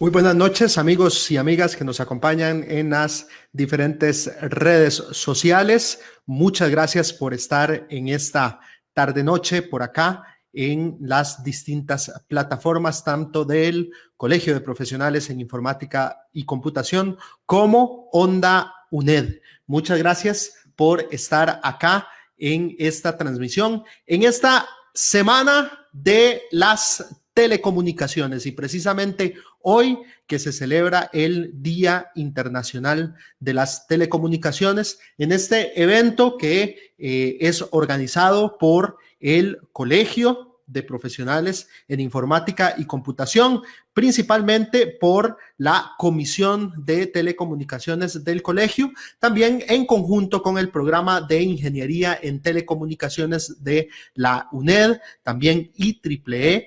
Muy buenas noches, amigos y amigas que nos acompañan en las diferentes redes sociales. Muchas gracias por estar en esta tarde-noche por acá en las distintas plataformas, tanto del Colegio de Profesionales en Informática y Computación como Onda UNED. Muchas gracias por estar acá en esta transmisión, en esta semana de las telecomunicaciones, y precisamente hoy que se celebra el Día Internacional de las Telecomunicaciones, en este evento que es organizado por el Colegio de Profesionales en Informática y Computación, principalmente por la Comisión de Telecomunicaciones del colegio, también en conjunto con el programa de Ingeniería en Telecomunicaciones de la UNED, también IEEE,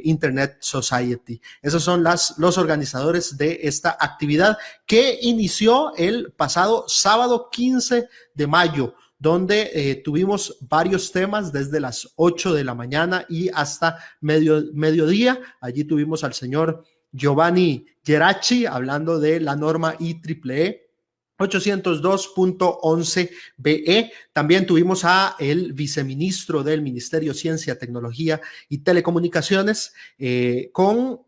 Internet Society. Esos son los organizadores de esta actividad que inició el pasado sábado 15 de mayo, donde tuvimos varios temas desde las 8 de la mañana y hasta mediodía. Allí tuvimos al señor Giovanni Geraci hablando de la norma IEEE 802.11be. También tuvimos a el viceministro del Ministerio de Ciencia, Tecnología y Telecomunicaciones con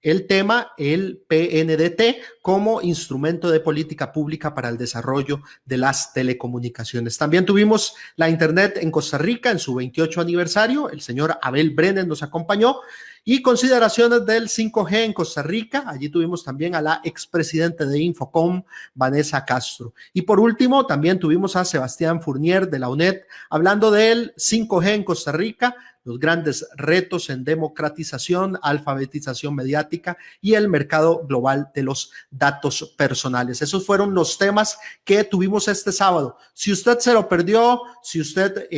el tema, el PNDT, como instrumento de política pública para el desarrollo de las telecomunicaciones. También tuvimos la Internet en Costa Rica en su 28 aniversario. El señor Abel Brenes nos acompañó. Y consideraciones del 5G en Costa Rica. Allí tuvimos también a la expresidenta de Infocom, Vanessa Castro. Y por último, también tuvimos a Sebastián Fournier de la UNED hablando del 5G en Costa Rica, los grandes retos en democratización, alfabetización mediática y el mercado global de los datos personales. Esos fueron los temas que tuvimos este sábado. Si usted se lo perdió, si usted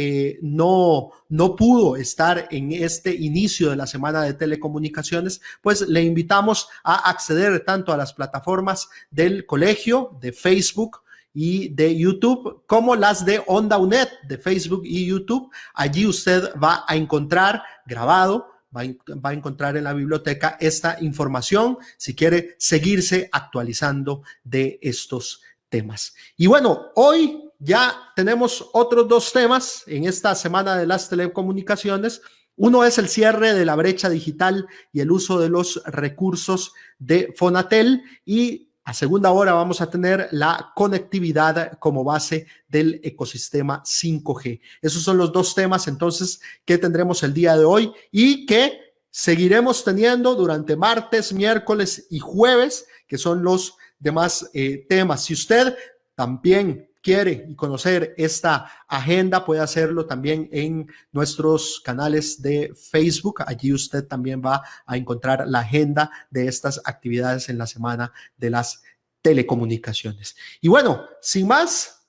no pudo estar en este inicio de la semana de telecomunicaciones, pues le invitamos a acceder tanto a las plataformas del colegio, de Facebook y de YouTube, como las de Onda UNED, de Facebook y YouTube. Allí usted va a encontrar grabado, va a encontrar en la biblioteca esta información si quiere seguirse actualizando de estos temas. Y bueno, hoy ya tenemos otros dos temas en esta semana de las telecomunicaciones. Uno es el cierre de la brecha digital y el uso de los recursos de Fonatel, y a segunda hora vamos a tener la conectividad como base del ecosistema 5G. Esos son los dos temas entonces que tendremos el día de hoy y que seguiremos teniendo durante martes, miércoles y jueves, que son los demás temas. Si usted también quiere conocer esta agenda, puede hacerlo también en nuestros canales de Facebook. Allí usted también va a encontrar la agenda de estas actividades en la semana de las telecomunicaciones. Y bueno, sin más,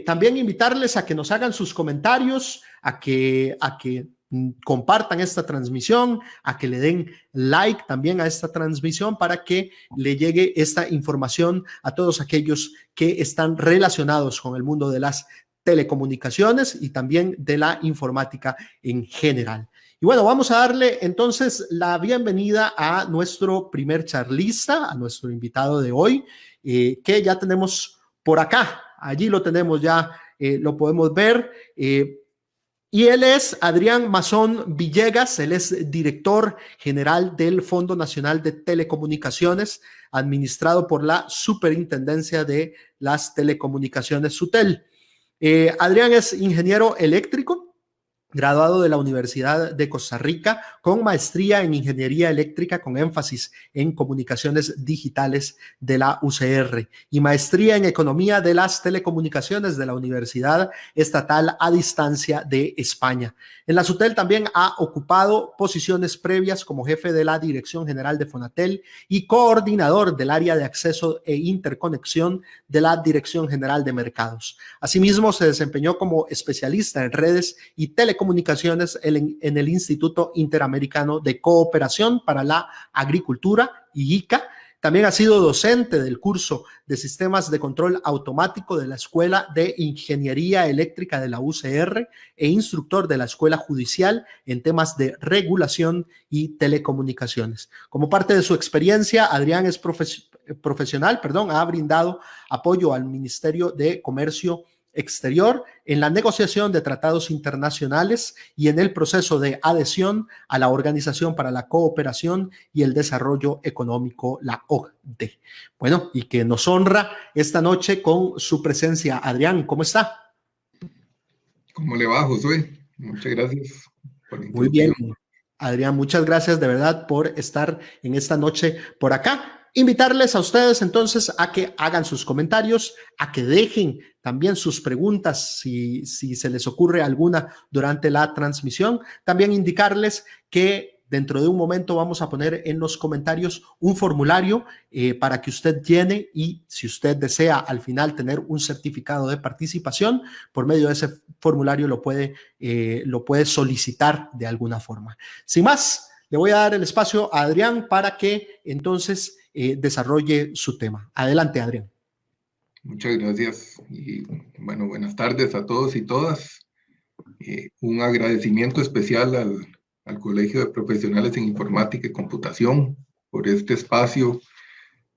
también invitarles a que nos hagan sus comentarios, a que compartan esta transmisión, a que le den like también a esta transmisión para que le llegue esta información a todos aquellos que están relacionados con el mundo de las telecomunicaciones y también de la informática en general. Y bueno, vamos a darle entonces la bienvenida a nuestro primer charlista, a nuestro invitado de hoy, que ya tenemos por acá. Allí lo tenemos ya, lo podemos ver. Y él es Adrián Mazón Villegas. Él es director general del Fondo Nacional de Telecomunicaciones, administrado por la Superintendencia de las Telecomunicaciones, SUTEL. Adrián es ingeniero eléctrico, graduado de la Universidad de Costa Rica, con maestría en Ingeniería Eléctrica con énfasis en Comunicaciones Digitales de la UCR y maestría en Economía de las Telecomunicaciones de la Universidad Estatal a Distancia de España. En la SUTEL también ha ocupado posiciones previas como jefe de la Dirección General de Fonatel y coordinador del área de acceso e interconexión de la Dirección General de Mercados. Asimismo, se desempeñó como especialista en redes y telecomunicaciones en el Instituto Interamericano de Cooperación para la Agricultura, IICA. También ha sido docente del curso de Sistemas de Control Automático de la Escuela de Ingeniería Eléctrica de la UCR e instructor de la Escuela Judicial en temas de regulación y telecomunicaciones. Como parte de su experiencia, Adrián es profesional, ha brindado apoyo al Ministerio de Comercio Exterior en la negociación de tratados internacionales y en el proceso de adhesión a la Organización para la Cooperación y el Desarrollo Económico, la OCDE. Bueno, y que nos honra esta noche con su presencia. Adrián, ¿cómo está? ¿Cómo le va, Josué? Muchas gracias por la Muy bien, introducción. Adrián, muchas gracias de verdad por estar en esta noche por acá. Invitarles a ustedes entonces a que hagan sus comentarios, a que dejen también sus preguntas si se les ocurre alguna durante la transmisión. También indicarles que dentro de un momento vamos a poner en los comentarios un formulario para que usted llene y si usted desea al final tener un certificado de participación, por medio de ese formulario lo puede solicitar de alguna forma. Sin más, le voy a dar el espacio a Adrián para que entonces desarrolle su tema. Adelante, Adrián. Muchas gracias y bueno, buenas tardes a todos y todas. Un agradecimiento especial al Colegio de Profesionales en Informática y Computación por este espacio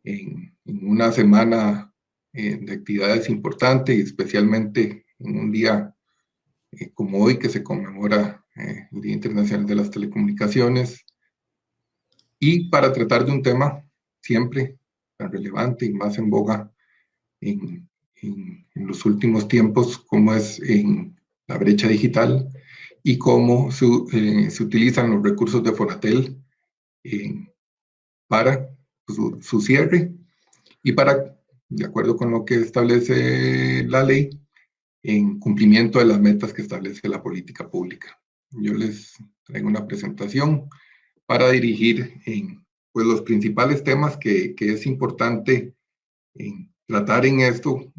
en una semana de actividades importantes y especialmente en un día como hoy que se conmemora el Día Internacional de las Telecomunicaciones y para tratar de un tema siempre tan relevante y más en boga en los últimos tiempos, como es en la brecha digital y cómo se utilizan los recursos de Fonatel para su cierre y para, de acuerdo con lo que establece la ley, en cumplimiento de las metas que establece la política pública. Yo les traigo una presentación para dirigir pues, los principales temas que es importante tratar en esto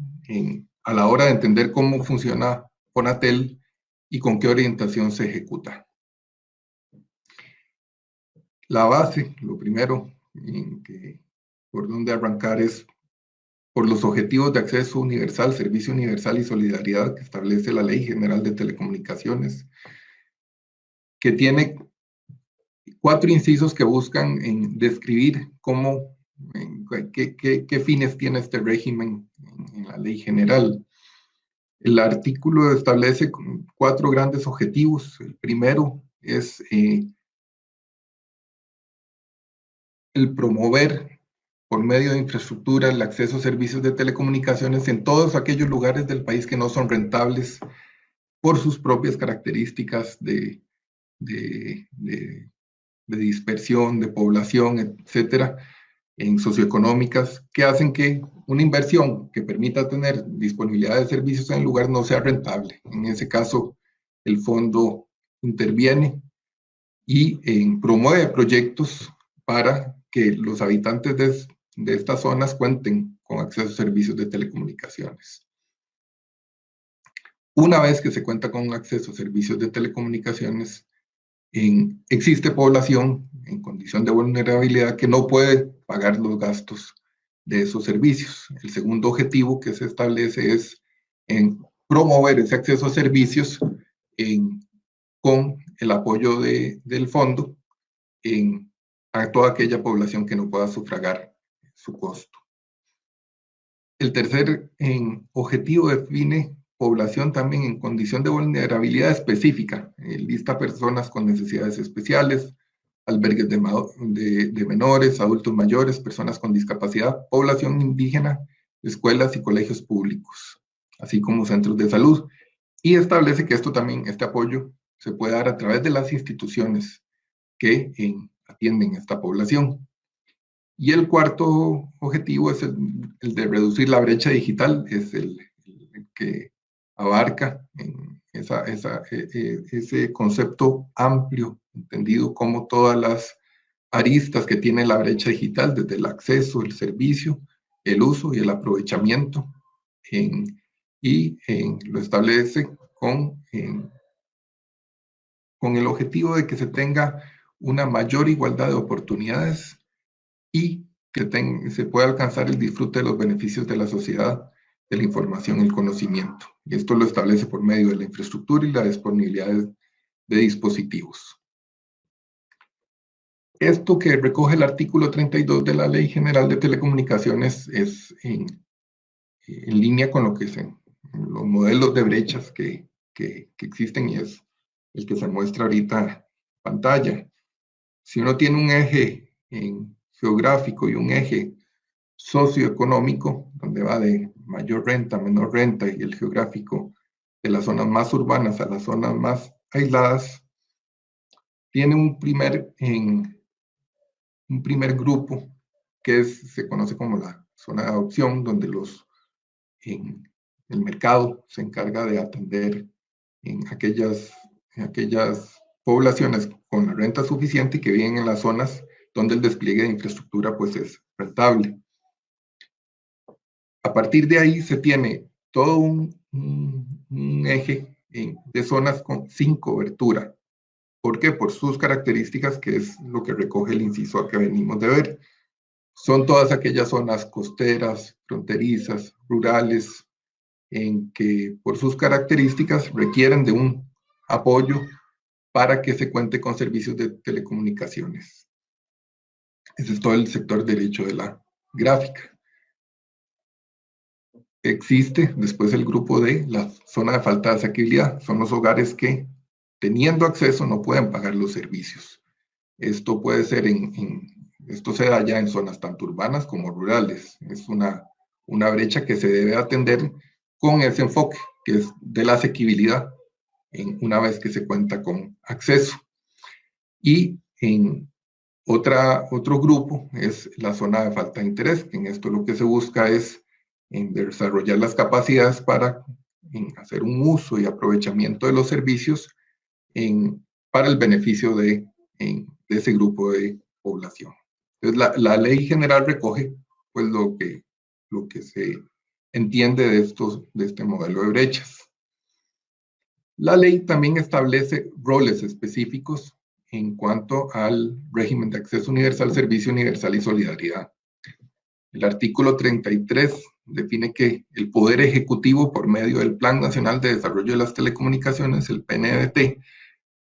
a la hora de entender cómo funciona Fonatel y con qué orientación se ejecuta. La base, lo primero, por donde arrancar es por los objetivos de acceso universal, servicio universal y solidaridad que establece la Ley General de Telecomunicaciones, que tiene 4 incisos que buscan describir cómo, qué fines tiene este régimen en la Ley General. El artículo establece 4 grandes objetivos. El primero es el promover por medio de infraestructura el acceso a servicios de telecomunicaciones en todos aquellos lugares del país que no son rentables por sus propias características de dispersión, de población, etcétera, en socioeconómicas, que hacen que una inversión que permita tener disponibilidad de servicios en el lugar no sea rentable. En ese caso, el fondo interviene y promueve proyectos para que los habitantes de estas zonas cuenten con acceso a servicios de telecomunicaciones. Una vez que se cuenta con acceso a servicios de telecomunicaciones, existe población en condición de vulnerabilidad que no puede pagar los gastos de esos servicios. El segundo objetivo que se establece es promover ese acceso a servicios con el apoyo del fondo a toda aquella población que no pueda sufragar su costo. El tercer objetivo define población también en condición de vulnerabilidad específica, lista personas con necesidades especiales, albergues de menores, adultos mayores, personas con discapacidad, población indígena, escuelas y colegios públicos, así como centros de salud. Y establece que este apoyo se puede dar a través de las instituciones que atienden a esta población. Y el cuarto objetivo es el de reducir la brecha digital, es el que abarca ese concepto amplio, entendido como todas las aristas que tiene la brecha digital, desde el acceso, el servicio, el uso y el aprovechamiento, lo establece con el objetivo de que se tenga una mayor igualdad de oportunidades y que se pueda alcanzar el disfrute de los beneficios de la sociedad, de la información y el conocimiento. Y esto lo establece por medio de la infraestructura y la disponibilidad de dispositivos. Esto que recoge el artículo 32 de la Ley General de Telecomunicaciones es en línea con lo que los modelos de brechas que existen, y es el que se muestra ahorita en pantalla. Si uno tiene un eje geográfico y un eje socioeconómico, donde va de mayor renta a menor renta, y el geográfico de las zonas más urbanas a las zonas más aisladas, tiene un primer grupo que se conoce como la zona de adopción, donde el mercado se encarga de atender en aquellas poblaciones con la renta suficiente y que viven en las zonas donde el despliegue de infraestructura pues es rentable. A partir de ahí se tiene todo un eje de zonas sin cobertura. ¿Por qué? Por sus características, que es lo que recoge el inciso que venimos de ver. Son todas aquellas zonas costeras, fronterizas, rurales, en que por sus características requieren de un apoyo para que se cuente con servicios de telecomunicaciones. Ese es todo el sector derecho de la gráfica. Existe después el grupo de la zona de falta de asequibilidad. Son los hogares que, teniendo acceso, no pueden pagar los servicios. Esto puede ser esto se da ya en zonas tanto urbanas como rurales. Es una brecha que se debe atender con ese enfoque, que es de la asequibilidad, una vez que se cuenta con acceso. Y en otro grupo es la zona de falta de interés. En esto lo que se busca es desarrollar las capacidades para hacer un uso y aprovechamiento de los servicios para el beneficio de ese grupo de población. Entonces, la ley general recoge pues lo que se entiende de este modelo de brechas. La ley también establece roles específicos en cuanto al régimen de acceso universal, servicio universal y solidaridad. El artículo 33 define que el Poder Ejecutivo, por medio del Plan Nacional de Desarrollo de las Telecomunicaciones, el PNDT,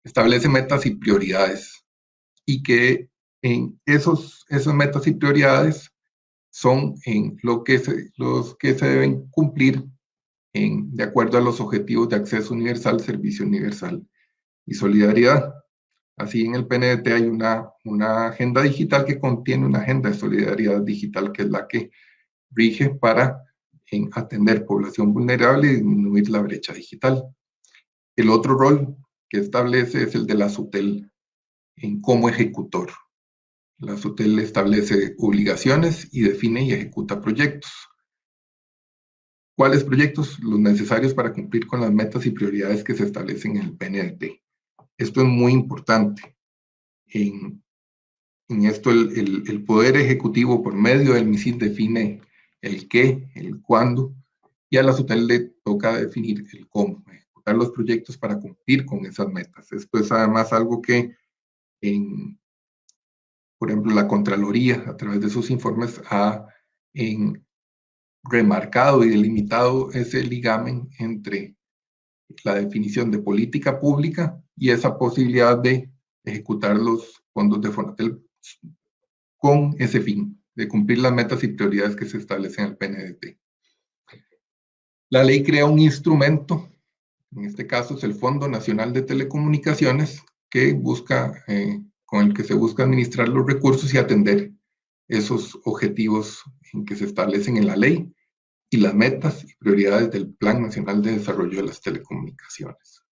establece metas y prioridades, y que esas metas y prioridades son los que se deben cumplir de acuerdo a los objetivos de acceso universal, servicio universal y solidaridad. Así, en el PNDT hay una agenda digital que contiene una agenda de solidaridad digital, que es la que rige para atender población vulnerable y disminuir la brecha digital. El otro rol que establece es el de la SUTEL como ejecutor. La SUTEL establece obligaciones y define y ejecuta proyectos. ¿Cuáles proyectos? Los necesarios para cumplir con las metas y prioridades que se establecen en el PNDT. Esto es muy importante. En esto el Poder Ejecutivo, por medio del MISID, define el qué, el cuándo, y a la SUTEL le toca definir el cómo, ejecutar los proyectos para cumplir con esas metas. Esto es además algo que, por ejemplo, la Contraloría, a través de sus informes, ha remarcado y delimitado ese ligamen entre la definición de política pública y esa posibilidad de ejecutar los fondos de Fonatel con ese fin, de cumplir las metas y prioridades que se establecen en el PNDT. La ley crea un instrumento, en este caso es el Fondo Nacional de Telecomunicaciones, con el que se busca administrar los recursos y atender esos objetivos que se establecen en la ley y las metas y prioridades del Plan Nacional de Desarrollo de las Telecomunicaciones.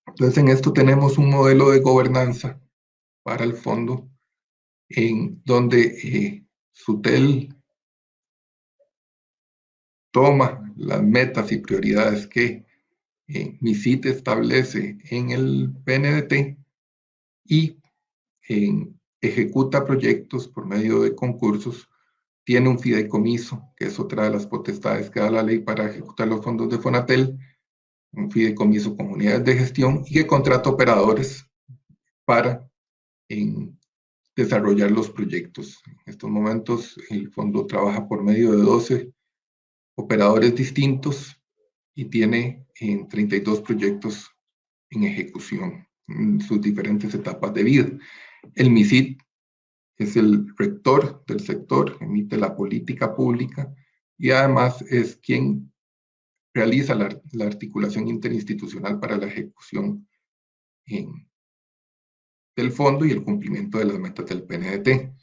Entonces, en esto tenemos un modelo de gobernanza para el fondo, en donde SUTEL toma las metas y prioridades que MISIT establece en el PNDT y ejecuta proyectos por medio de concursos. Tiene un fideicomiso, que es otra de las potestades que da la ley para ejecutar los fondos de Fonatel, un fideicomiso con unidades de gestión, y que contrata operadores para desarrollar los proyectos. En estos momentos el fondo trabaja por medio de 12 operadores distintos y tiene 32 proyectos en ejecución en sus diferentes etapas de vida. El MISID es el rector del sector, emite la política pública y además es quien realiza la articulación interinstitucional para la ejecución del fondo y el cumplimiento de las metas del PNDT.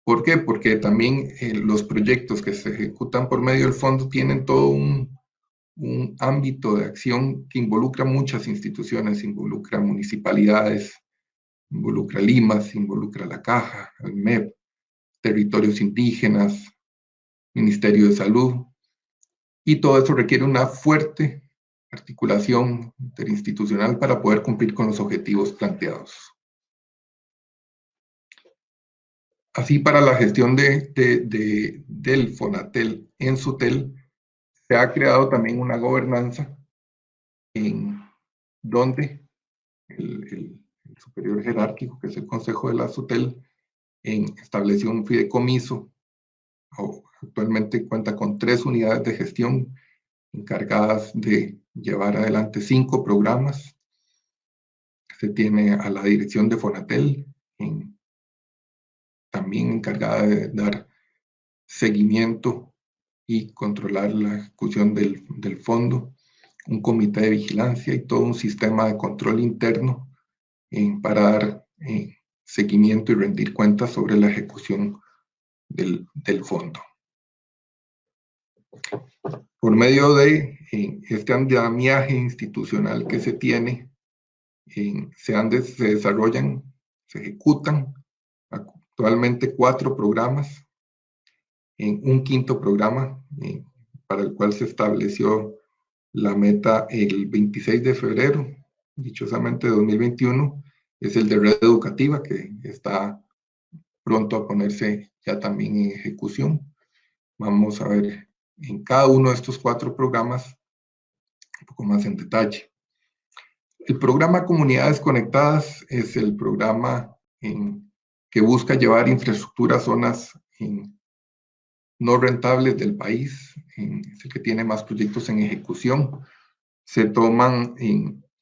¿Por qué? Porque también los proyectos que se ejecutan por medio del fondo tienen todo un ámbito de acción que involucra muchas instituciones, involucra municipalidades, involucra Limas, involucra la Caja, el MEP, territorios indígenas, Ministerio de Salud, y todo eso requiere una fuerte articulación interinstitucional para poder cumplir con los objetivos planteados. Así, para la gestión del Fonatel en SUTEL, se ha creado también una gobernanza en donde el superior jerárquico, que es el Consejo de la SUTEL, estableció un fideicomiso. Actualmente cuenta con 3 unidades de gestión encargadas de llevar adelante 5 programas. Se tiene a la dirección de Fonatel, también encargada de dar seguimiento y controlar la ejecución del fondo, un comité de vigilancia y todo un sistema de control interno para dar seguimiento y rendir cuentas sobre la ejecución del fondo. Por medio de este andamiaje institucional que se tiene, se desarrollan, se ejecutan actualmente 4 programas, un 5º programa para el cual se estableció la meta el 26 de febrero, dichosamente de 2021, es el de red educativa, que está pronto a ponerse ya también en ejecución. Vamos a ver en cada uno de estos 4 programas un poco más en detalle. El programa Comunidades Conectadas es el programa que busca llevar infraestructura a zonas no rentables del país, es el que tiene más proyectos en ejecución. Se toman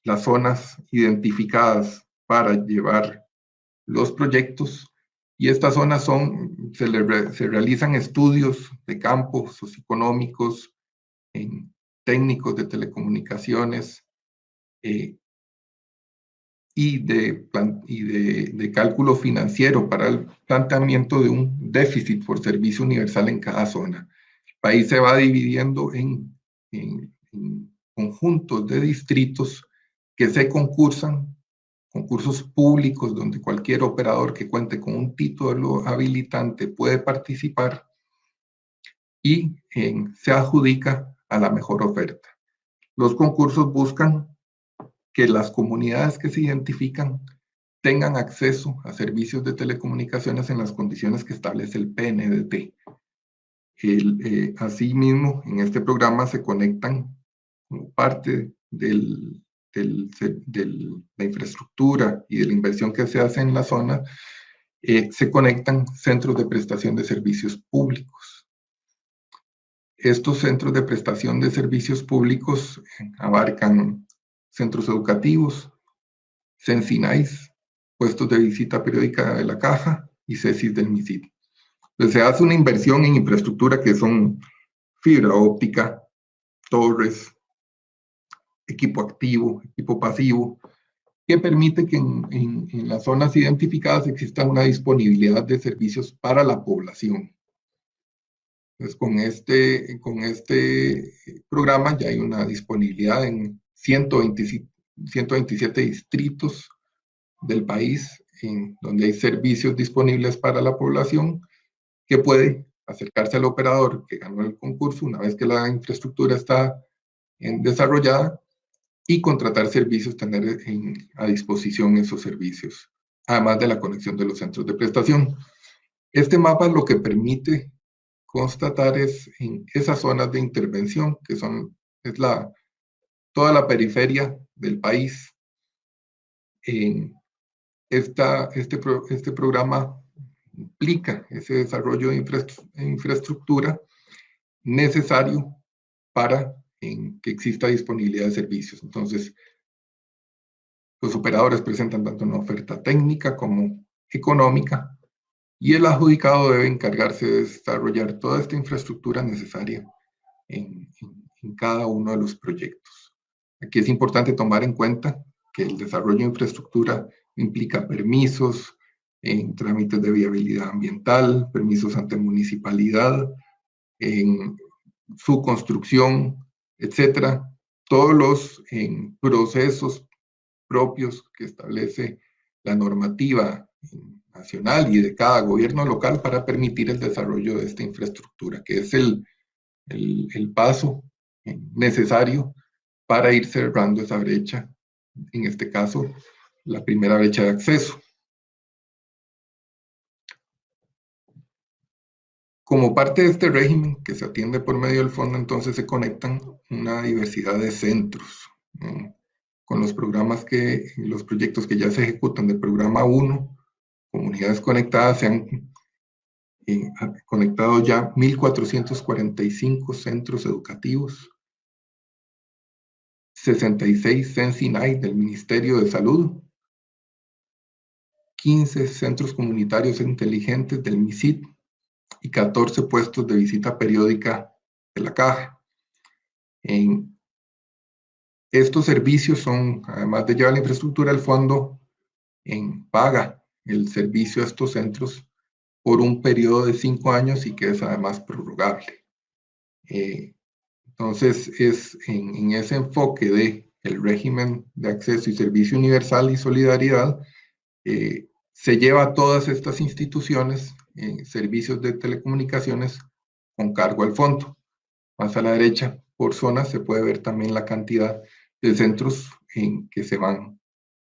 las zonas identificadas para llevar los proyectos y estas zonas se realizan estudios de campo socioeconómicos, técnicos de telecomunicaciones y de cálculo financiero para el planteamiento de un déficit por servicio universal en cada zona. El país se va dividiendo en conjuntos de distritos que se concursan, concursos públicos donde cualquier operador que cuente con un título habilitante puede participar y se adjudica a la mejor oferta. Los concursos buscan que las comunidades que se identifican tengan acceso a servicios de telecomunicaciones en las condiciones que establece el PNDT. Asimismo, en este programa se conectan como parte de la infraestructura y de la inversión que se hace en la zona, se conectan centros de prestación de servicios públicos. Estos centros de prestación de servicios públicos abarcan centros educativos, Censinais, puestos de visita periódica de la Caja y CESIS del MISID. Entonces, se hace una inversión en infraestructura que son fibra óptica, torres, equipo activo, equipo pasivo, que permite que en las zonas identificadas exista una disponibilidad de servicios para la población. Entonces, con este programa ya hay una disponibilidad en 127 distritos del país, donde hay servicios disponibles para la población, que puede acercarse al operador que ganó el concurso una vez que la infraestructura está desarrollada y contratar servicios, tener a disposición esos servicios, además de la conexión de los centros de prestación. Este mapa lo que permite constatar es en esas zonas de intervención, que es toda la periferia del país, Este programa implica ese desarrollo de infraestructura necesario para que exista disponibilidad de servicios. Entonces, los operadores presentan tanto una oferta técnica como económica y el adjudicado debe encargarse de desarrollar toda esta infraestructura necesaria en cada uno de los proyectos. Aquí es importante tomar en cuenta que el desarrollo de infraestructura implica permisos, en trámites de viabilidad ambiental, permisos ante municipalidad, en su construcción, etcétera. Todos los procesos propios que establece la normativa nacional y de cada gobierno local para permitir el desarrollo de esta infraestructura, que es el paso necesario para ir cerrando esa brecha, en este caso, la primera brecha de acceso. Como parte de este régimen que se atiende por medio del fondo, entonces se conectan una diversidad de centros con los proyectos que ya se ejecutan del programa 1, Comunidades Conectadas, se han conectado ya 1.445 centros educativos, 66 Sensinay del Ministerio de Salud, 15 centros comunitarios inteligentes del MISID y 14 puestos de visita periódica de la Caja. Estos servicios son, además de llevar la infraestructura, el fondo paga el servicio a estos centros por un periodo de 5 años y que es además prorrogable. Entonces, es en ese enfoque de el régimen de acceso y servicio universal y solidaridad, se lleva a todas estas instituciones servicios de telecomunicaciones con cargo al fondo. Más a la derecha, por zonas, se puede ver también la cantidad de centros en que se van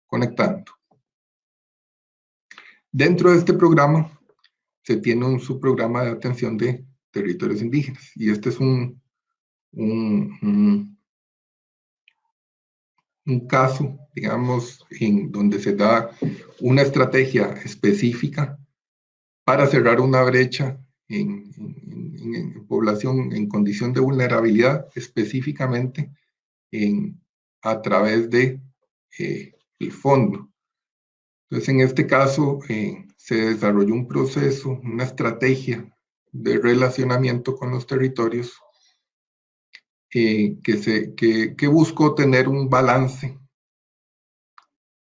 conectando. Dentro de este programa se tiene un subprograma de atención de territorios indígenas y este es un caso, digamos, en donde se da una estrategia específica para cerrar una brecha en población en condición de vulnerabilidad, específicamente a través de el fondo. Entonces, en este caso, se desarrolló un proceso, una estrategia de relacionamiento con los territorios que buscó tener un balance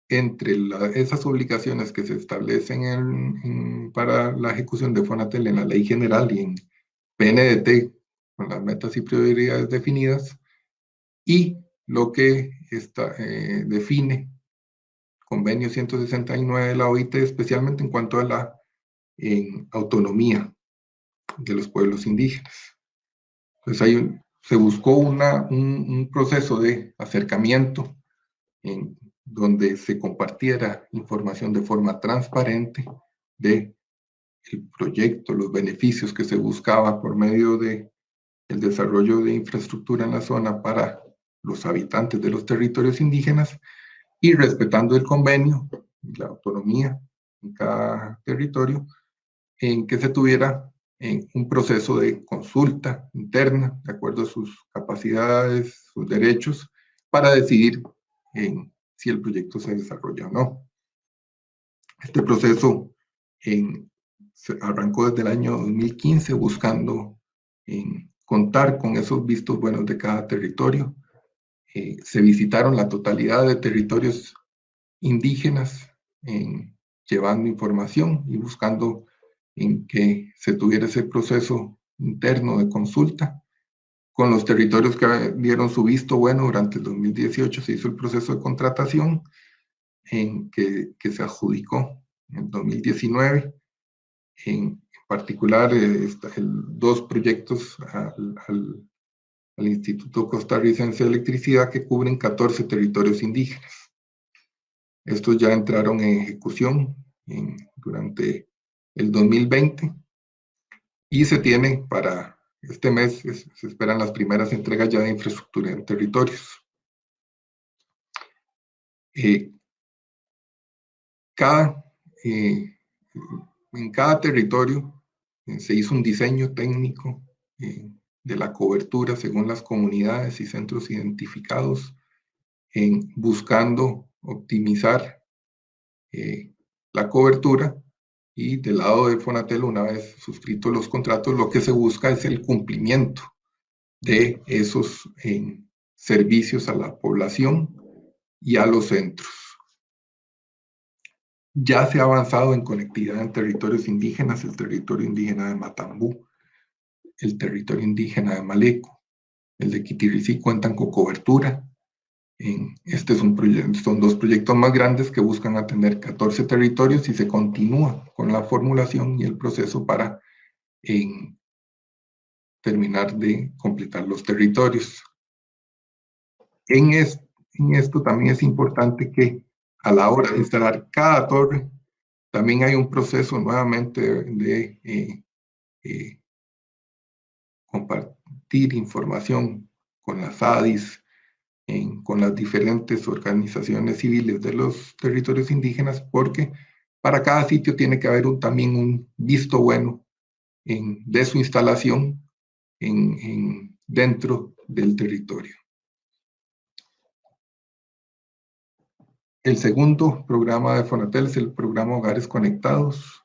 entre esas obligaciones que se establecen para la ejecución de Fonatel en la ley general y en PNDT, con las metas y prioridades definidas, y lo que define convenio 169 de la OIT, especialmente en cuanto a la autonomía de los pueblos indígenas. Entonces se buscó un proceso de acercamiento donde se compartiera información de forma transparente de el proyecto, los beneficios que se buscaba por medio de el desarrollo de infraestructura en la zona para los habitantes de los territorios indígenas y respetando el convenio, la autonomía en cada territorio, en que se tuviera un proceso de consulta interna, de acuerdo a sus capacidades, sus derechos, para decidir si el proyecto se desarrolla o no. Este proceso se arrancó desde el año 2015 buscando contar con esos vistos buenos de cada territorio. Se visitaron la totalidad de territorios indígenas llevando información y buscando que se tuviera ese proceso interno de consulta. Con los territorios que dieron su visto bueno durante el 2018 se hizo el proceso de contratación que se adjudicó en 2019. En particular, dos proyectos al Instituto Costarricense de Electricidad que cubren 14 territorios indígenas. Estos ya entraron en ejecución durante el 2020 y se tiene para este mes, se esperan las primeras entregas ya de infraestructura en territorios. En cada territorio se hizo un diseño técnico de la cobertura según las comunidades y centros identificados, buscando optimizar la cobertura, y del lado de Fonatel, una vez suscritos los contratos, lo que se busca es el cumplimiento de esos servicios a la población y a los centros. Ya se ha avanzado en conectividad en territorios indígenas, el territorio indígena de Matambú, el territorio indígena de Maleco, el de Quitiricí cuentan con cobertura. Son dos proyectos más grandes que buscan atender 14 territorios y se continúa con la formulación y el proceso para terminar de completar los territorios. En esto también es importante que a la hora de instalar cada torre, también hay un proceso nuevamente de compartir información con las ADIs, con las diferentes organizaciones civiles de los territorios indígenas, porque para cada sitio tiene que haber también un visto bueno de su instalación dentro del territorio. El segundo programa de Fonatel es el programa Hogares Conectados.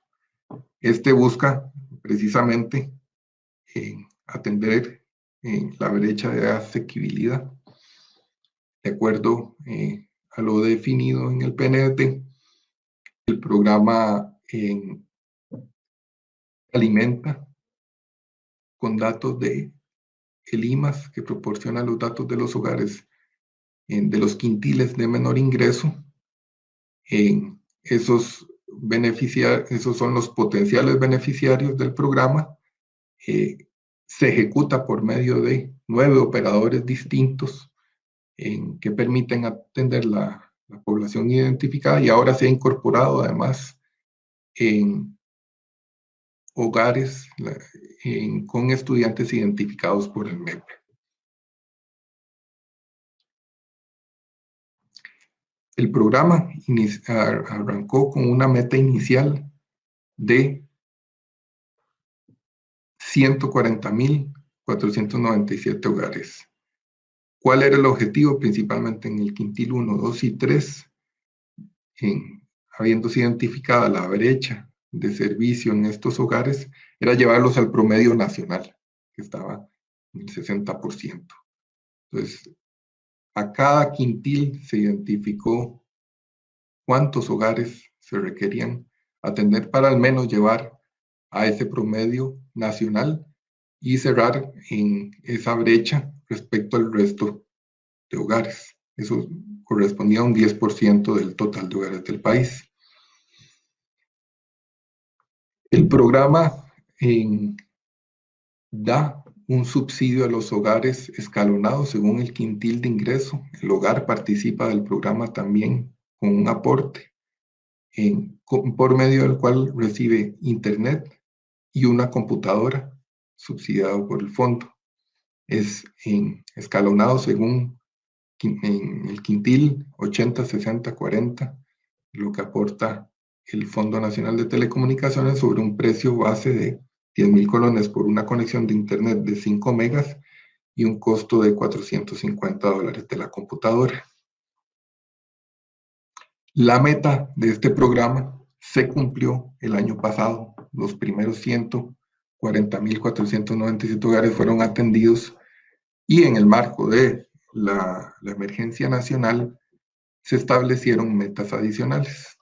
Este busca precisamente atender la brecha de asequibilidad. De acuerdo a lo definido en el PNDT, el programa alimenta con datos de el IMAS, que proporciona los datos de los hogares de los quintiles de menor ingreso. Esos son los potenciales beneficiarios del programa. Se ejecuta por medio de 9 operadores distintos que permiten atender la población identificada, y ahora se ha incorporado además en hogares con estudiantes identificados por el MEP. El programa arrancó con una meta inicial de 140.497 hogares. ¿Cuál era el objetivo? Principalmente en el quintil 1, 2 y 3, habiéndose identificada la brecha de servicio en estos hogares, era llevarlos al promedio nacional, que estaba en el 60%. Entonces, a cada quintil se identificó cuántos hogares se requerían atender para al menos llevar a ese promedio nacional y cerrar en esa brecha respecto al resto de hogares. Eso correspondía a un 10% del total de hogares del país. El programa da un subsidio a los hogares escalonados según el quintil de ingreso. El hogar participa del programa también con un aporte por medio del cual recibe internet y una computadora subsidiado por el fondo. Es escalonado según el quintil 80, 60, 40, lo que aporta el Fondo Nacional de Telecomunicaciones sobre un precio base de 10,000 colones por una conexión de internet de 5 megas y un costo de $450 de la computadora. La meta de este programa se cumplió el año pasado. Los primeros 140.497 hogares fueron atendidos, y en el marco de la emergencia nacional se establecieron metas adicionales.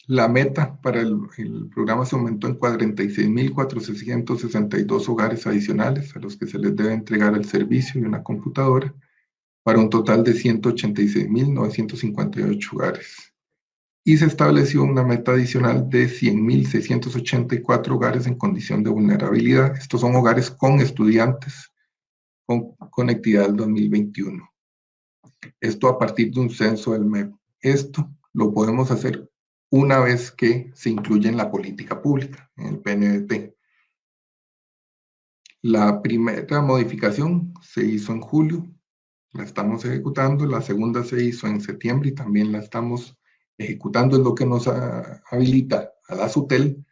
La meta para el programa se aumentó en 46.462 hogares adicionales a los que se les debe entregar el servicio y una computadora, para un total de 186.958 hogares. Y se estableció una meta adicional de 100.684 hogares en condición de vulnerabilidad. Estos son hogares con estudiantes con conectividad del 2021. Esto a partir de un censo del MEP. Esto lo podemos hacer una vez que se incluye en la política pública, en el PNDT. La primera modificación se hizo en julio la estamos ejecutando, la segunda se hizo en septiembre y también la estamos ejecutando, es lo que nos habilita a la SUTEL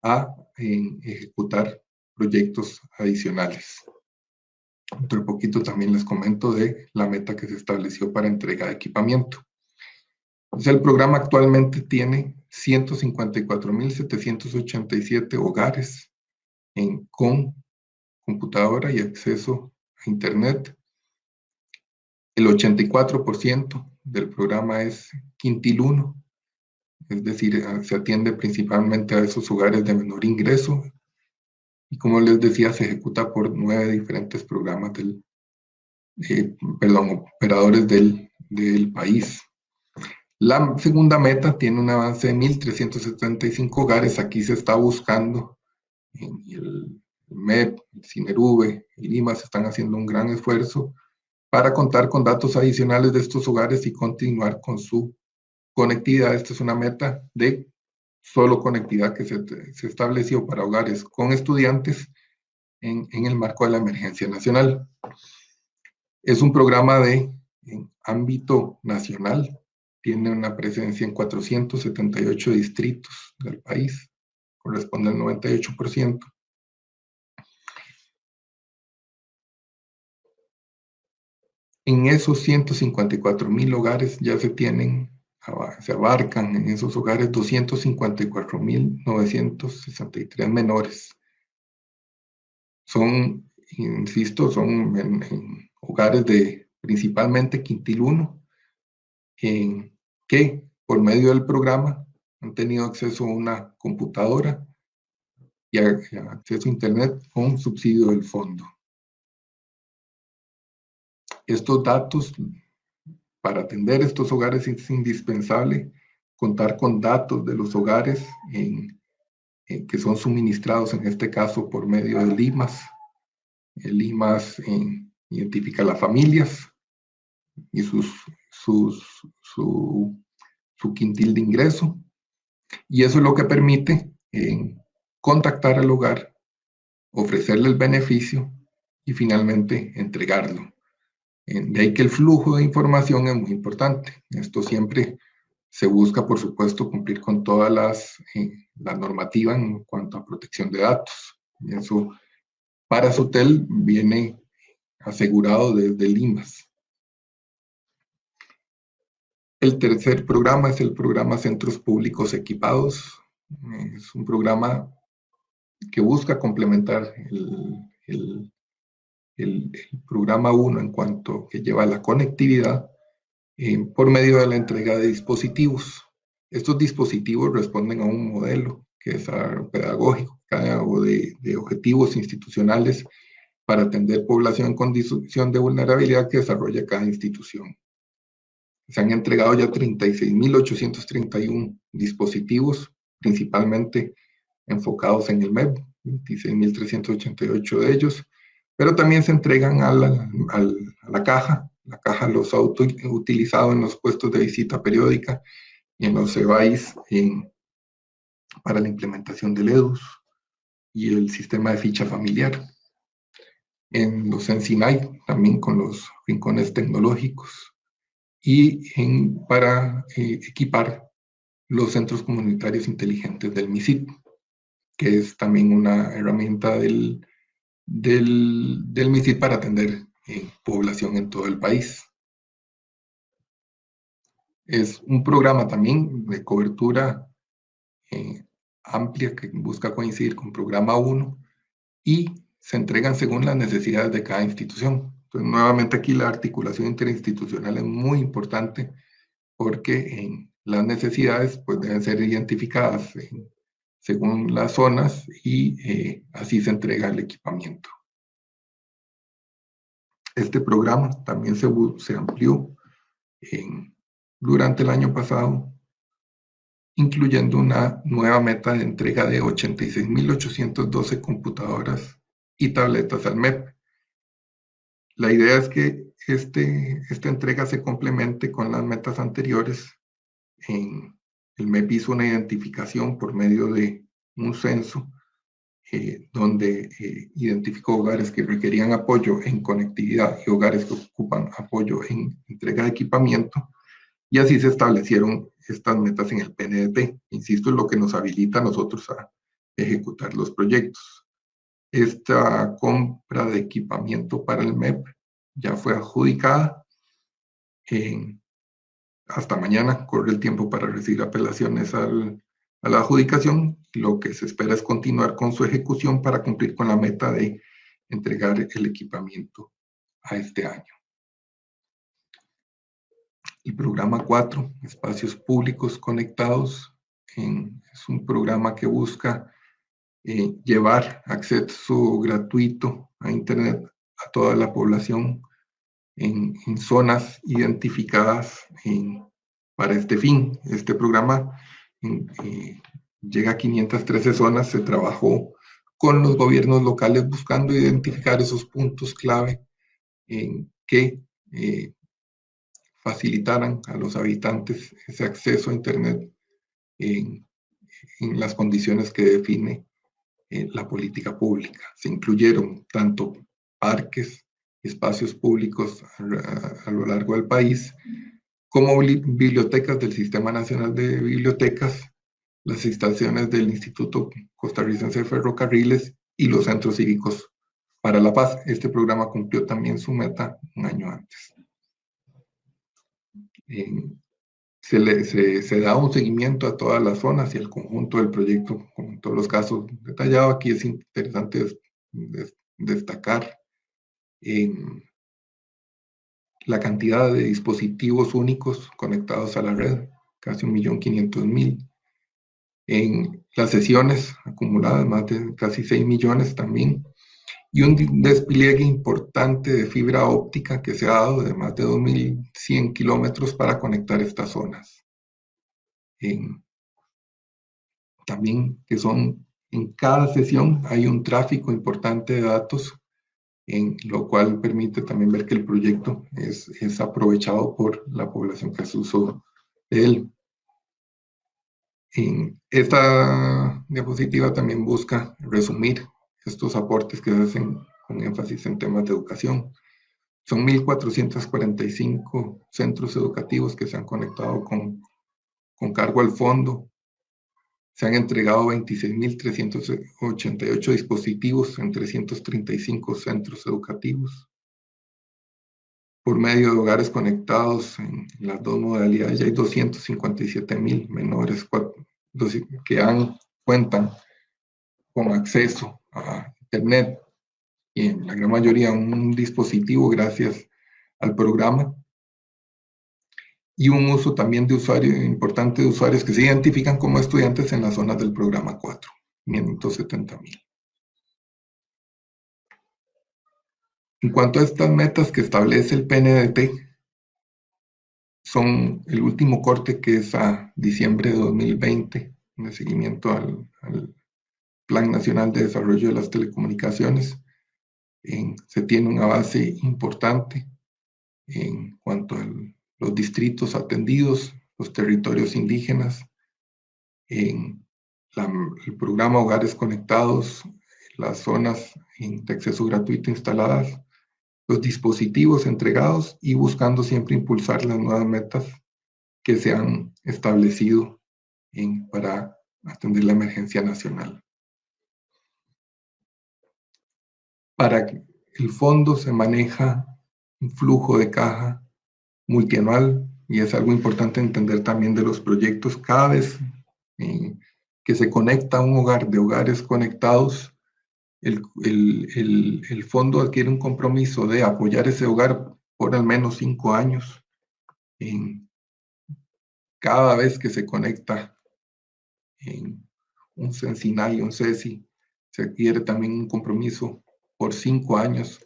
a ejecutar proyectos adicionales. Otro poquito también les comento de la meta que se estableció para entrega de equipamiento. Entonces, el programa actualmente tiene 154.787 hogares con computadora y acceso a Internet. El 84% del programa es quintil 1, es decir, se atiende principalmente a esos hogares de menor ingreso. Y como les decía, se ejecuta por 9 diferentes programas operadores del país. La segunda meta tiene un avance de 1.375 hogares. Aquí se está buscando, el MEP, el CINERV, el IMAS están haciendo un gran esfuerzo para contar con datos adicionales de estos hogares y continuar con su conectividad. Esta es una meta de solo conectividad que se estableció para hogares con estudiantes en el marco de la emergencia nacional. Es un programa de ámbito nacional, tiene una presencia en 478 distritos del país, corresponde al 98%. En esos 154,000 hogares ya se abarcan en esos hogares 254,963 menores. Son, insisto, son en hogares de principalmente quintil 1, que por medio del programa han tenido acceso a una computadora y acceso a Internet con subsidio del fondo. Estos datos, para atender estos hogares es indispensable contar con datos de los hogares que son suministrados, en este caso por medio del IMAS. El IMAS identifica las familias y su quintil de ingreso, y eso es lo que permite contactar al hogar, ofrecerle el beneficio y finalmente entregarlo. De ahí que el flujo de información es muy importante. Esto siempre se busca, por supuesto, cumplir con todas la normativa en cuanto a protección de datos. Y eso para SUTEL viene asegurado desde el IMAS. El tercer programa es el programa Centros Públicos Equipados. Es un programa que busca complementar el programa 1 en cuanto que lleva la conectividad por medio de la entrega de dispositivos. Estos dispositivos responden a un modelo que es pedagógico o de objetivos institucionales para atender población en condición de vulnerabilidad que desarrolla cada institución. Se han entregado ya 36.831 dispositivos, principalmente enfocados en el MEP, 26.388 de ellos, pero también se entregan a la caja. La caja los ha utilizado en los puestos de visita periódica y en los EBAIS para la implementación del EDUS y el sistema de ficha familiar. En los ENCINAI, también con los rincones tecnológicos, y para equipar los centros comunitarios inteligentes del MISIT, que es también una herramienta del MISIT para atender población en todo el país. Es un programa también de cobertura amplia que busca coincidir con programa 1 y se entregan según las necesidades de cada institución. Entonces, nuevamente aquí la articulación interinstitucional es muy importante porque las necesidades pues, deben ser identificadas según las zonas y así se entrega el equipamiento. Este programa también se amplió durante el año pasado, incluyendo una nueva meta de entrega de 86.812 computadoras y tabletas al MEP. La idea es que esta entrega se complemente con las metas anteriores. El MEP hizo una identificación por medio de un censo donde identificó hogares que requerían apoyo en conectividad y hogares que ocupan apoyo en entrega de equipamiento, y así se establecieron estas metas en el PNDT. Insisto, es lo que nos habilita a nosotros a ejecutar los proyectos. Esta compra de equipamiento para el MEP ya fue adjudicada. Hasta mañana corre el tiempo para recibir apelaciones a la adjudicación. Lo que se espera es continuar con su ejecución para cumplir con la meta de entregar el equipamiento a este año. El programa 4, Espacios Públicos Conectados, es un programa que busca llevar acceso gratuito a Internet a toda la población en zonas identificadas para este fin. Este programa llega a 513 zonas. Se trabajó con los gobiernos locales buscando identificar esos puntos clave que facilitaran a los habitantes ese acceso a Internet en las condiciones que define la política pública. Se incluyeron tanto parques, espacios públicos a lo largo del país, como bibliotecas del Sistema Nacional de Bibliotecas, las instalaciones del Instituto Costarricense de Ferrocarriles y los centros cívicos para la paz. Este programa cumplió también su meta un año antes. Se da un seguimiento a todas las zonas y al conjunto del proyecto, con todos los casos detallados. Aquí es interesante destacar la cantidad de dispositivos únicos conectados a la red, casi 1.500.000. En las sesiones acumuladas, más de casi 6 millones también. Y un despliegue importante de fibra óptica que se ha dado de más de 2.100 kilómetros para conectar estas zonas. También que son, en cada sesión hay un tráfico importante de datos, en lo cual permite también ver que el proyecto es aprovechado por la población que hace uso de él. Esta diapositiva también busca resumir estos aportes que se hacen con énfasis en temas de educación. Son 1.445 centros educativos que se han conectado con cargo al fondo. Se han entregado 26.388 dispositivos en 335 centros educativos. Por medio de hogares conectados en las dos modalidades, ya hay 257.000 menores que cuentan con acceso a Internet y en la gran mayoría un dispositivo gracias al programa, y un uso también de importante de usuarios que se identifican como estudiantes en las zonas del programa 4, 570.000. En cuanto a estas metas que establece el PNDT, son el último corte, que es a diciembre de 2020, en el seguimiento al Plan Nacional de Desarrollo de las Telecomunicaciones. Se tiene una base importante en cuanto a los distritos atendidos, los territorios indígenas, el programa Hogares Conectados, las zonas de acceso gratuito instaladas, los dispositivos entregados, y buscando siempre impulsar las nuevas metas que se han establecido para atender la emergencia nacional. Para el fondo se maneja un flujo de caja multianual, y es algo importante entender también de los proyectos. Cada vez que se conecta a un hogar de hogares conectados, el fondo adquiere un compromiso de apoyar ese hogar por al menos 5 años. Cada vez que se conecta un CENSINAI, un CESI, se adquiere también un compromiso por 5 años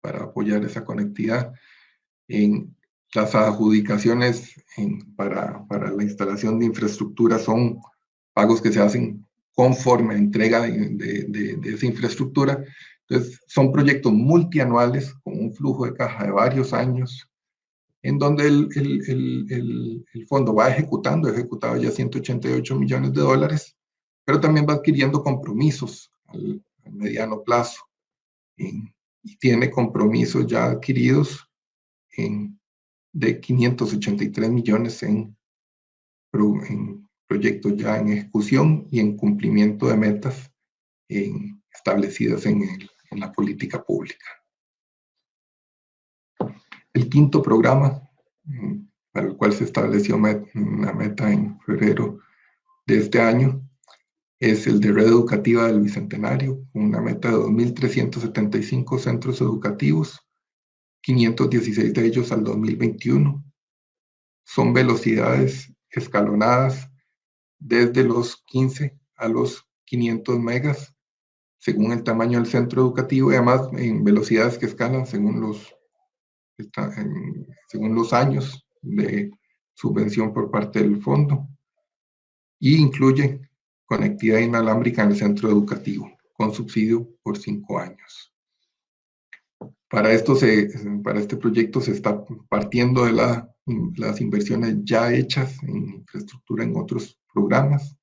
para apoyar esa conectividad. Las adjudicaciones para la instalación de infraestructura son pagos que se hacen conforme a entrega de esa infraestructura. Entonces, son proyectos multianuales con un flujo de caja de varios años, en donde el fondo va ejecutado ya $188 millones, pero también va adquiriendo compromisos al mediano plazo. Y tiene compromisos ya adquiridos de 583 millones en proyectos ya en ejecución y en cumplimiento de metas establecidas en la política pública. El quinto programa, para el cual se estableció una meta en febrero de este año, es el de Red Educativa del Bicentenario, una meta de 2.375 centros educativos, 516 de ellos al 2021. Son velocidades escalonadas desde los 15 a los 500 megas, según el tamaño del centro educativo, y además en velocidades que escalan según los años de subvención por parte del fondo, y incluye conectividad inalámbrica en el centro educativo, con subsidio por 5 años. Para este proyecto se está partiendo de las inversiones ya hechas en infraestructura en otros programas.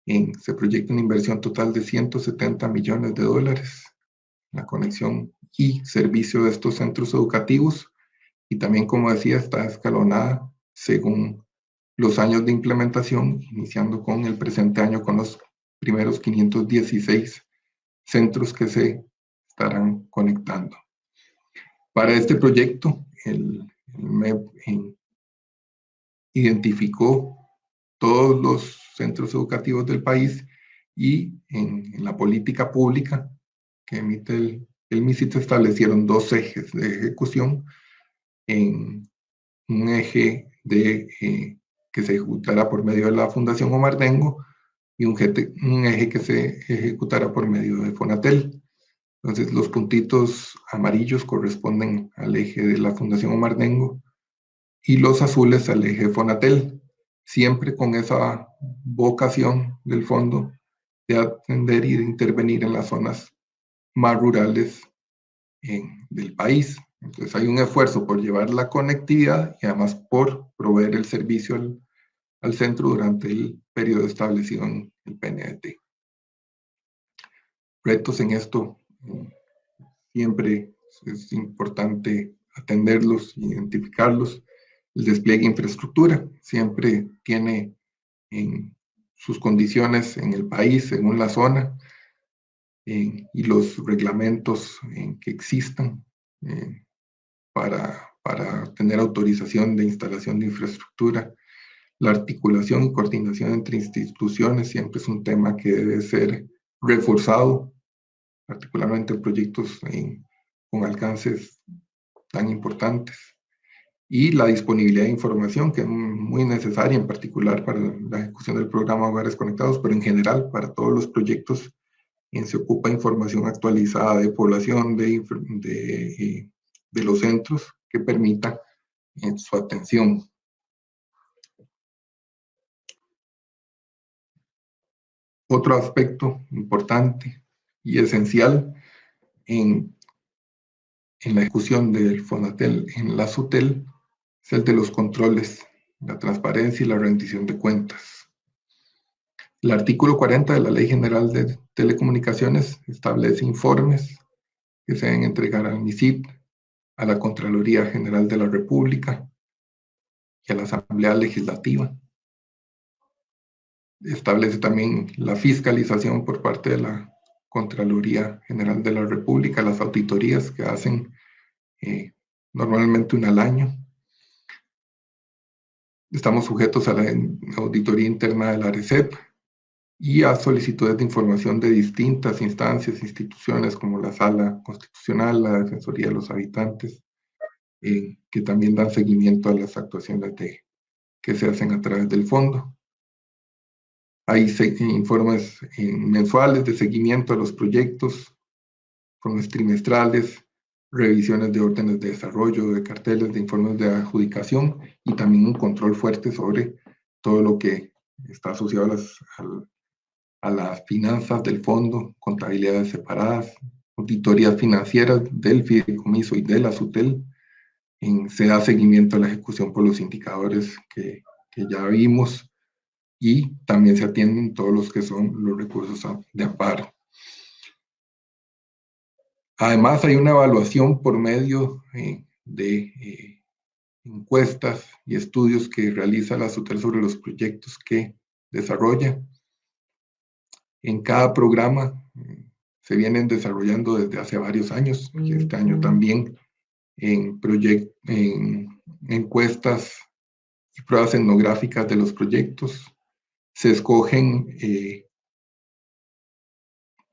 Se proyecta una inversión total de $170 millones, la conexión y servicio de estos centros educativos, y también, como decía, está escalonada según los años de implementación, iniciando con el presente año con los primeros 516 centros que se estarán conectando. Para este proyecto, el MEP identificó todos los centros educativos del país, y en la política pública que emite el MISIT se establecieron 2 ejes de ejecución, en un eje que se ejecutará por medio de la Fundación Omardengo y un eje que se ejecutará por medio de Fonatel. Entonces, los puntitos amarillos corresponden al eje de la Fundación Omardengo y los azules al eje de Fonatel, siempre con esa vocación del fondo de atender y de intervenir en las zonas más rurales del país. Entonces hay un esfuerzo por llevar la conectividad y además por proveer el servicio al centro durante el periodo establecido en el PNDT. Retos en esto, siempre es importante atenderlos, identificarlos. El despliegue de infraestructura siempre tiene en sus condiciones en el país, según la zona, y los reglamentos que existan para tener autorización de instalación de infraestructura. La articulación y coordinación entre instituciones siempre es un tema que debe ser reforzado, particularmente en proyectos con alcances tan importantes. Y la disponibilidad de información, que es muy necesaria, en particular para la ejecución del programa Hogares Conectados, pero en general para todos los proyectos se ocupa información actualizada de población, de los centros, que permita su atención. Otro aspecto importante y esencial en la ejecución del Fonatel en la SUTEL es el de los controles, la transparencia y la rendición de cuentas. El artículo 40 de la Ley General de Telecomunicaciones establece informes que se deben entregar al MISIT, a la Contraloría General de la República y a la Asamblea Legislativa. Establece también la fiscalización por parte de la Contraloría General de la República, las auditorías que hacen normalmente una al año. Estamos sujetos a la auditoría interna de la ARECEP y a solicitudes de información de distintas instancias, instituciones como la Sala Constitucional, la Defensoría de los Habitantes, que también dan seguimiento a las actuaciones que se hacen a través del fondo. Hay informes mensuales de seguimiento a los proyectos, informes trimestrales, revisiones de órdenes de desarrollo, de carteles, de informes de adjudicación, y también un control fuerte sobre todo lo que está asociado a las finanzas del fondo, contabilidades separadas, auditorías financieras del fideicomiso y de la SUTEL. Se da seguimiento a la ejecución por los indicadores que ya vimos, y también se atienden todos los que son los recursos de amparo. Además, hay una evaluación por medio de encuestas y estudios que realiza la SUTEL sobre los proyectos que desarrolla. En cada programa se vienen desarrollando desde hace varios años, y este año también en encuestas y pruebas etnográficas de los proyectos. Se escogen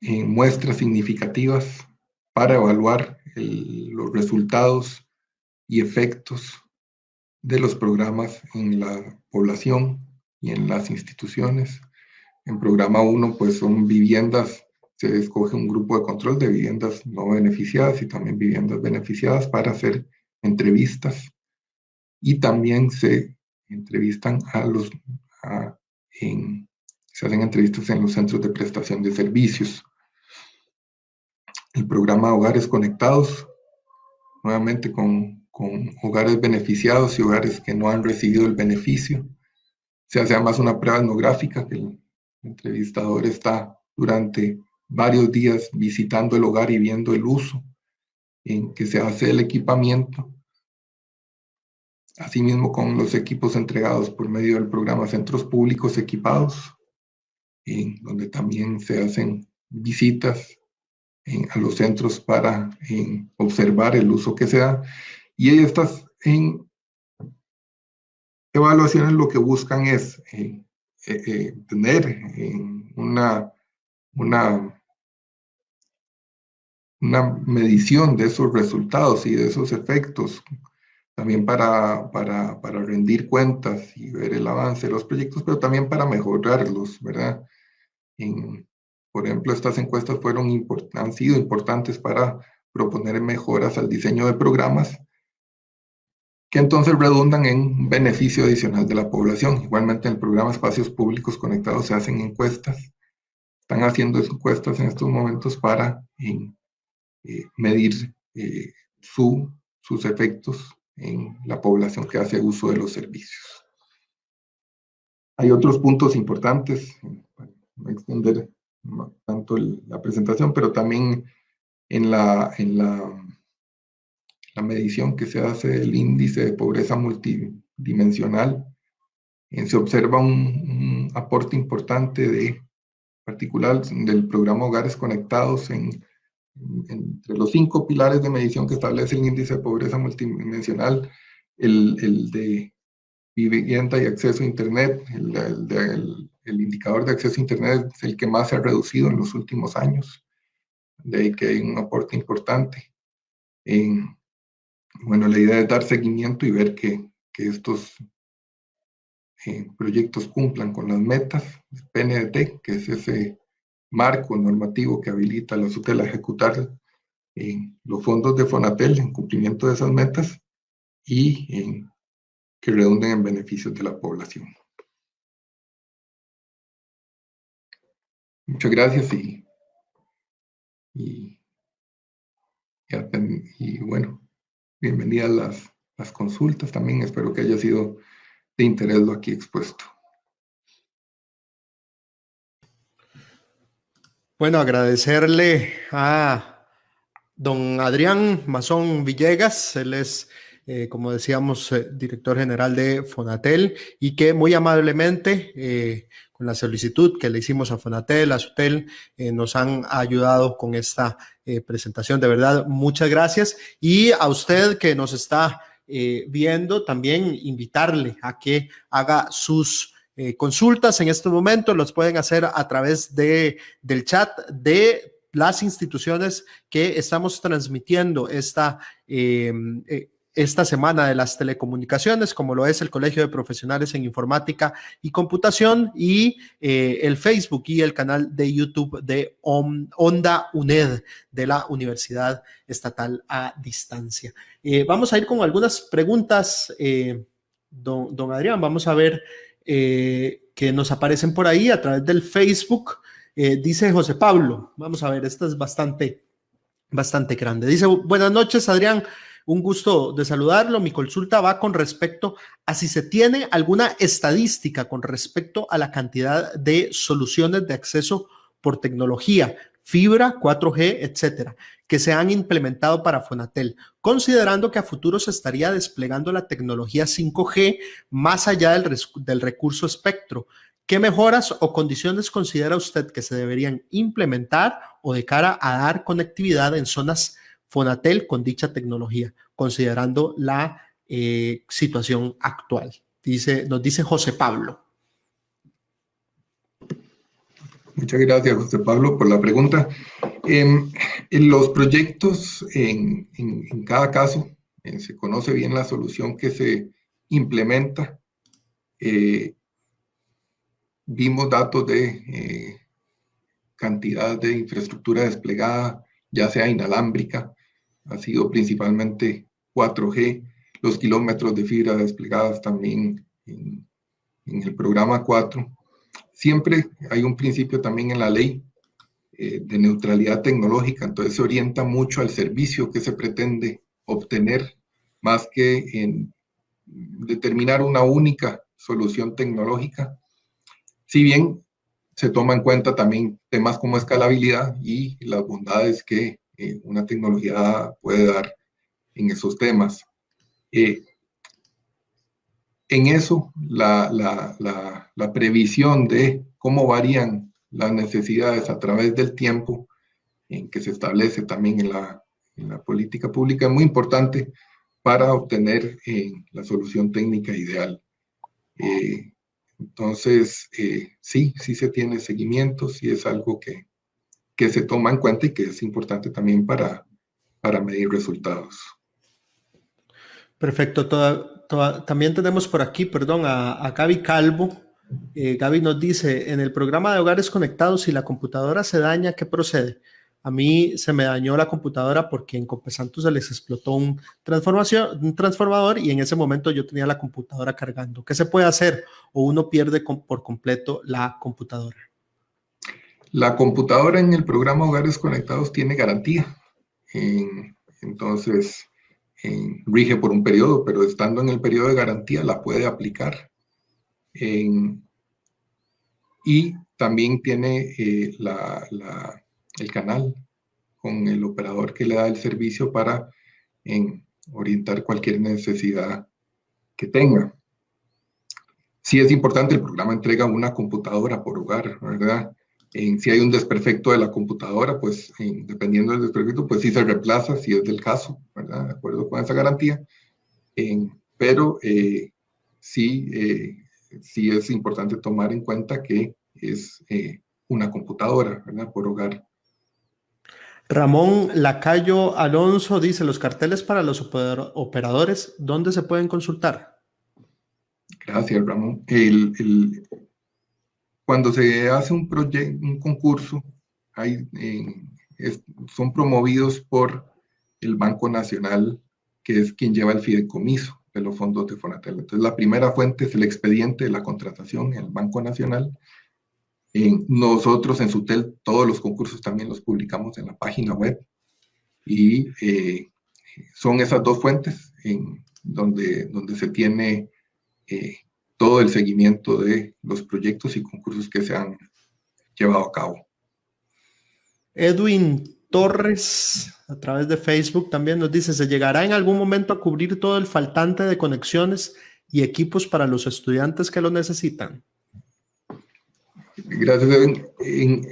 muestras significativas para evaluar los resultados y efectos de los programas en la población y en las instituciones. En programa 1, pues son viviendas, se escoge un grupo de control de viviendas no beneficiadas y también viviendas beneficiadas para hacer entrevistas, y también se entrevistan se hacen entrevistas en los centros de prestación de servicios. El programa Hogares Conectados, nuevamente con hogares beneficiados y hogares que no han recibido el beneficio. Se hace además una prueba etnográfica, que el entrevistador está durante varios días visitando el hogar y viendo el uso en que se hace el equipamiento. Asimismo, con los equipos entregados por medio del programa Centros Públicos Equipados, donde también se hacen visitas a los centros para observar el uso que se da. Y estas evaluaciones lo que buscan es tener una medición de esos resultados y de esos efectos, también para rendir cuentas y ver el avance de los proyectos, pero también para mejorarlos, ¿verdad? Por ejemplo, estas encuestas han sido importantes para proponer mejoras al diseño de programas que entonces redundan en beneficio adicional de la población. Igualmente, en el programa Espacios Públicos Conectados se hacen encuestas. Están haciendo encuestas en estos momentos para medir sus efectos en la población que hace uso de los servicios. Hay otros puntos importantes, para no extender tanto la presentación, pero también en la medición que se hace del índice de pobreza multidimensional, se observa un aporte importante particular del programa Hogares Conectados entre los 5 pilares de medición que establece el índice de pobreza multidimensional. El de vivienda y acceso a Internet, el indicador de acceso a Internet es el que más se ha reducido en los últimos años, de ahí que hay un aporte importante. Bueno, la idea es dar seguimiento y ver que estos proyectos cumplan con las metas PNDT, que es ese marco normativo que habilita a la SUTEL a ejecutar los fondos de Fonatel en cumplimiento de esas metas y que redunden en beneficios de la población. Muchas gracias y bueno, bienvenidas las consultas también. Espero que haya sido de interés lo aquí expuesto. Bueno, agradecerle a don Adrián Mazón Villegas. Él es, como decíamos, director general de Fonatel, y que muy amablemente, con la solicitud que le hicimos a Fonatel, a SUTEL, nos han ayudado con esta presentación. De verdad, muchas gracias. Y a usted que nos está viendo, también invitarle a que haga sus consultas en este momento. Los pueden hacer a través del chat de las instituciones que estamos transmitiendo esta semana de las telecomunicaciones, como lo es el Colegio de Profesionales en Informática y Computación, y el Facebook y el canal de YouTube de Onda UNED, de la Universidad Estatal a Distancia. Vamos a ir con algunas preguntas, don Adrián. Vamos a ver que nos aparecen por ahí a través del Facebook. Dice José Pablo, vamos a ver, esta es bastante grande. Dice: buenas noches, Adrián, un gusto de saludarlo. Mi consulta va con respecto a si se tiene alguna estadística con respecto a la cantidad de soluciones de acceso por tecnología fibra, 4G, etcétera, que se han implementado para Fonatel, considerando que a futuro se estaría desplegando la tecnología 5G más allá del recurso espectro. ¿Qué mejoras o condiciones considera usted que se deberían implementar o de cara a dar conectividad en zonas Fonatel con dicha tecnología, considerando la situación actual? Nos dice José Pablo. Muchas gracias, José Pablo, por la pregunta. En los proyectos, en cada caso, se conoce bien la solución que se implementa. Vimos datos de cantidad de infraestructura desplegada, ya sea inalámbrica, ha sido principalmente 4G, los kilómetros de fibra desplegadas también en el programa 4. Siempre hay un principio también en la ley de neutralidad tecnológica, entonces se orienta mucho al servicio que se pretende obtener, más que en determinar una única solución tecnológica. Si bien se toma en cuenta también temas como escalabilidad y las bondades que una tecnología puede dar en esos temas. En eso, la previsión de cómo varían las necesidades a través del tiempo en que se establece también en la política pública es muy importante para obtener la solución técnica ideal. Entonces, sí se tiene seguimiento, sí es algo que se toma en cuenta y que es importante también para medir resultados. Perfecto. También tenemos por aquí, perdón, a Gaby Calvo. Gaby nos dice, en el programa de hogares conectados, si la computadora se daña, ¿qué procede? A mí se me dañó la computadora porque en Compesanto se les explotó un transformador y en ese momento yo tenía la computadora cargando. ¿Qué se puede hacer? ¿O uno pierde por completo la computadora? La computadora en el programa Hogares Conectados tiene garantía. Entonces, rige por un periodo, pero estando en el periodo de garantía la puede aplicar. Y también tiene el canal con el operador que le da el servicio para orientar cualquier necesidad que tenga. Sí es importante, el programa entrega una computadora por hogar, ¿verdad? Si hay un desperfecto de la computadora, pues dependiendo del desperfecto, pues sí se reemplaza, si es del caso, ¿verdad? De acuerdo con esa garantía. Pero sí es importante tomar en cuenta que es una computadora, ¿verdad? Por hogar. Ramón Lacayo Alonso dice, los carteles para los operadores, ¿dónde se pueden consultar? Gracias, Ramón. Cuando se hace un concurso, son promovidos por el Banco Nacional, que es quien lleva el fideicomiso de los fondos de Fonatel. Entonces, la primera fuente es el expediente de la contratación en el Banco Nacional. Nosotros en Sutel todos los concursos también los publicamos en la página web y son esas dos fuentes donde se tiene todo el seguimiento de los proyectos y concursos que se han llevado a cabo. Edwin Torres, a través de Facebook, también nos dice, ¿se llegará en algún momento a cubrir todo el faltante de conexiones y equipos para los estudiantes que lo necesitan? Gracias, Edwin.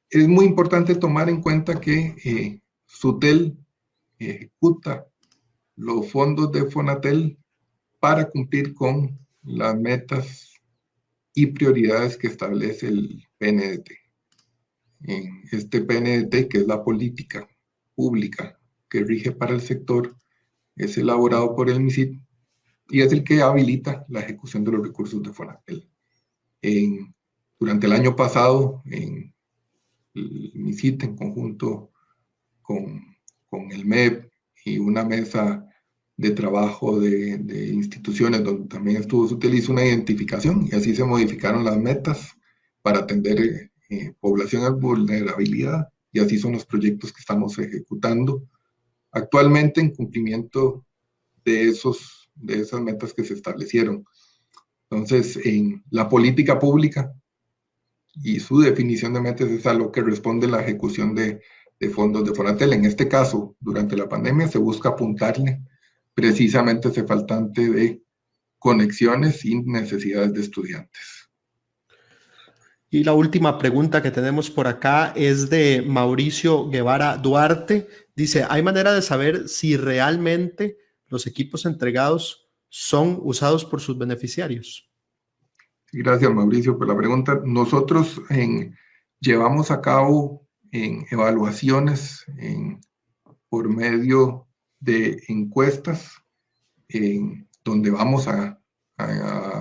Es muy importante tomar en cuenta que Sutel ejecuta los fondos de Fonatel para cumplir con las metas y prioridades que establece el PNDT. Este PNDT, que es la política pública que rige para el sector, es elaborado por el MISIT y es el que habilita la ejecución de los recursos de Fonatel. Durante el año pasado, el MISIT, en conjunto con el MEP y una mesa de trabajo de instituciones donde también estuvo, se utiliza una identificación y así se modificaron las metas para atender población en vulnerabilidad y así son los proyectos que estamos ejecutando actualmente en cumplimiento de esas metas que se establecieron. Entonces, en la política pública y su definición de metas es a lo que responde la ejecución de fondos de Fonatel. En este caso, durante la pandemia se busca apuntarle precisamente ese faltante de conexiones sin necesidades de estudiantes. Y la última pregunta que tenemos por acá es de Mauricio Guevara Duarte. Dice, ¿hay manera de saber si realmente los equipos entregados son usados por sus beneficiarios? Gracias, Mauricio, por la pregunta. Nosotros llevamos a cabo evaluaciones por medio de encuestas donde vamos a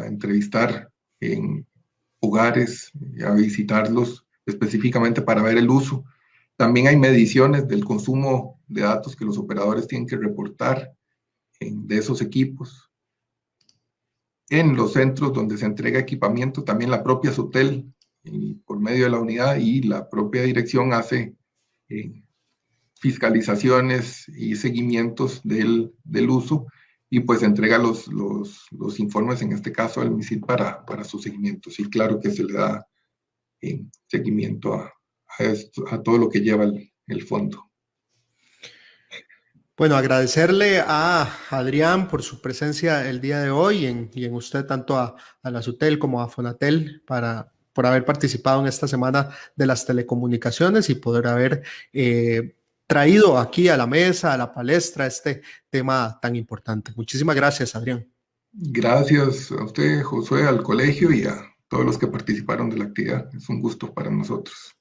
entrevistar en hogares, a visitarlos específicamente para ver el uso. También hay mediciones del consumo de datos que los operadores tienen que reportar de esos equipos. En los centros donde se entrega equipamiento, también la propia SUTEL, por medio de la unidad y la propia dirección, hace fiscalizaciones y seguimientos del uso y pues entrega los informes, en este caso al MISID, para su seguimiento. Sí, claro que se le da seguimiento a todo lo que lleva el fondo. Bueno, agradecerle a Adrián por su presencia el día de hoy y en usted tanto a la SUTEL como a Fonatel por haber participado en esta semana de las telecomunicaciones y poder haber traído aquí a la mesa, a la palestra, este tema tan importante. Muchísimas gracias, Adrián. Gracias a usted, Josué, al colegio y a todos los que participaron de la actividad. Es un gusto para nosotros.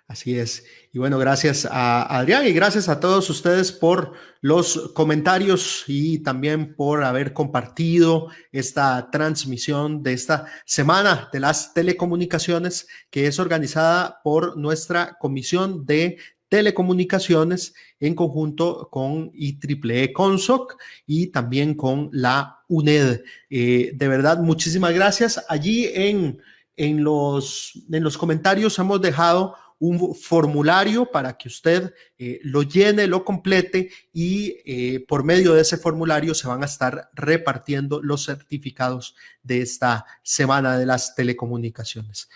Así es. Y bueno, gracias a Adrián y gracias a todos ustedes por los comentarios y también por haber compartido esta transmisión de esta Semana de las Telecomunicaciones, que es organizada por nuestra Comisión de Telecomunicaciones en conjunto con IEEE Consoc y también con la UNED. De verdad, muchísimas gracias. Allí en los comentarios hemos dejado un formulario para que usted lo llene, lo complete y por medio de ese formulario se van a estar repartiendo los certificados de esta Semana de las Telecomunicaciones.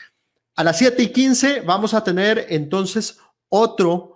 A las 7:15 vamos a tener entonces otro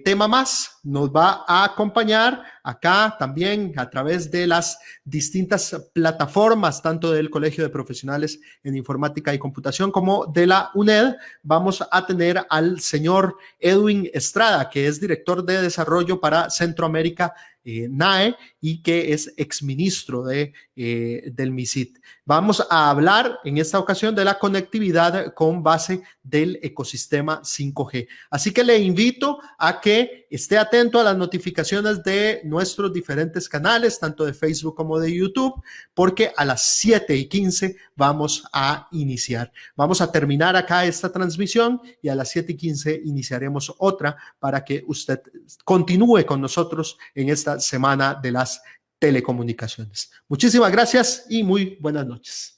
tema más. Nos va a acompañar acá también a través de las distintas plataformas, tanto del Colegio de Profesionales en Informática y Computación como de la UNED. Vamos a tener al señor Edwin Estrada, que es director de desarrollo para Centroamérica, NAE, y que es exministro del MISIT. Vamos a hablar en esta ocasión de la conectividad con base del ecosistema 5G. Así que le invito a que esté atento a las notificaciones de nuestros diferentes canales, tanto de Facebook como de YouTube, porque a las 7:15 vamos a iniciar. Vamos a terminar acá esta transmisión y a las 7:15 iniciaremos otra para que usted continúe con nosotros en esta Semana de las Telecomunicaciones. Muchísimas gracias y muy buenas noches.